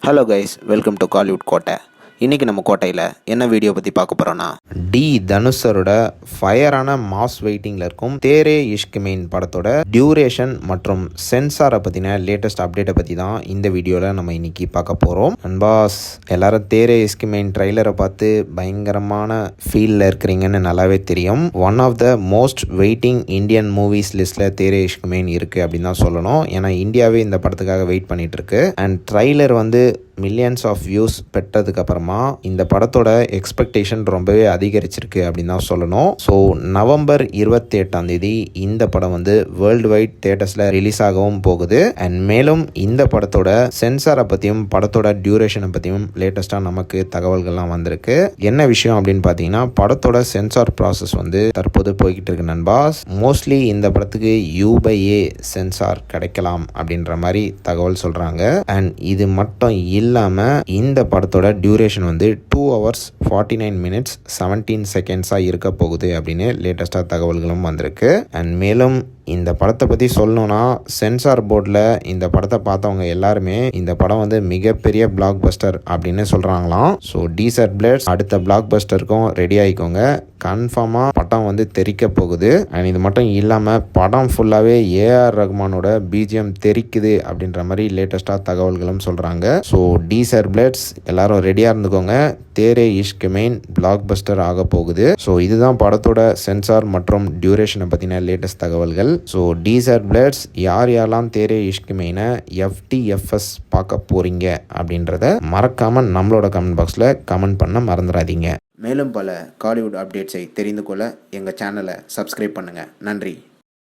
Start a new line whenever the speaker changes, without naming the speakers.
Hello guys, welcome to Kollywood கோட்டை. இன்றைக்கி நம்ம கோட்டையில் என்ன வீடியோ பற்றி பார்க்க போகிறோன்னா, தனுஷரோட ஃபயரான மாஸ் வெயிட்டிங்கில் இருக்கும் தேரே இஷ்க் மெயின் படத்தோட டியூரேஷன் மற்றும் சென்சாரை பற்றின லேட்டஸ்ட் அப்டேட்டை பற்றி தான் இந்த வீடியோவில் நம்ம இன்றைக்கி பார்க்க போகிறோம். அன்பாஸ் எல்லாரும் தேரே இஷ்க் மெயின் ட்ரைலரை பார்த்து பயங்கரமான ஃபீலில் இருக்கிறீங்கன்னு நல்லாவே தெரியும். One of the most waiting Indian movies லிஸ்ட்டில் தேரே இஷ்க் மெயின் இருக்குது அப்படின்னு தான் சொல்லணும். ஏன்னா இந்தியாவே இந்த படத்துக்காக வெயிட் பண்ணிட்டு இருக்கு. அண்ட் ட்ரைலர் வந்து மில்லியன்ஸ் ஆஃப் வியூஸ் பெற்றதுக்கப்புறமா இந்த படத்தோட எக்ஸ்பெக்டேஷன் ரொம்பவே அதிகரிச்சிருக்கு அப்படின்னு தான் சொல்லணும். ஸோ நவம்பர் 28 இந்த படம் வந்து வேர்ல்டு வைட் தியேட்டர்ஸில் ரிலீஸ் ஆகவும் போகுது. அண்ட் மேலும் இந்த படத்தோட சென்சாரை பற்றியும் படத்தோட டியூரேஷனை பற்றியும் லேட்டஸ்ட்டாக நமக்கு தகவல்கள்லாம் வந்திருக்கு. என்ன விஷயம் அப்படின்னு பார்த்தீங்கன்னா, படத்தோட சென்சார் ப்ராசஸ் வந்து தற்போது போய்கிட்டு இருக்கு நண்பாஸ். மோஸ்ட்லி இந்த படத்துக்கு U/A சென்சார் கிடைக்கலாம் அப்படின்ற மாதிரி தகவல் சொல்கிறாங்க. அண்ட் இது மட்டும் இல்லாமல் இந்த படத்தோட டியூரேஷன் வந்து 2 hours 49 minutes 17 seconds-ஆக இருக்க போகுது அப்படின்னு லேட்டஸ்டாக தகவல்களும் வந்திருக்கு. அண்ட் மேலும் இந்த படத்தை பற்றி சொல்லணும்னா, சென்சார் போர்டில் இந்த படத்தை பார்த்தவங்க எல்லாருமே இந்த படம் வந்து மிகப்பெரிய பிளாக் பஸ்டர் அப்படின்னு சொல்கிறாங்களாம். ஸோ டீசர்ட் பிளேட்ஸ் அடுத்த பிளாக் பஸ்டருக்கும் ரெடி ஆகிக்கோங்க. கன்ஃபார்மாக படம் வந்து தெரிக்க போகுது. அண்ட் இது மட்டும் இல்லாமல் படம் ஃபுல்லாகவே ஏஆர் ரஹ்மானோட BGM தெரிக்குது அப்படின்ற மாதிரி லேட்டஸ்டாக தகவல்களும் சொல்கிறாங்க. ஸோ டீசர்ட் பிளேட்ஸ் எல்லாரும் ரெடியாக இருந்துக்கோங்க. தேரே இஷ்க் மெயின் பிளாக் பஸ்டர் ஆக போகுது. ஸோ இதுதான் படத்தோட சென்சார் மற்றும் டியூரேஷனை பற்றின லேட்டஸ்ட் தகவல்கள். ஸோ டீசர்ட் பிளேட்ஸ் யாரெல்லாம் தேரே இஷ்க் மெயினை FTFS பார்க்க போறீங்க அப்படின்றத மறக்காம நம்மளோட கமெண்ட் பாக்ஸில் கமெண்ட் பண்ண மறந்துடாதீங்க. மேலும் பல காலிவுட் அப்டேட்ஸை தெரிந்து கொள்ள எங்கள் சேனலை சப்ஸ்கிரைப் பண்ணுங்கள். நன்றி.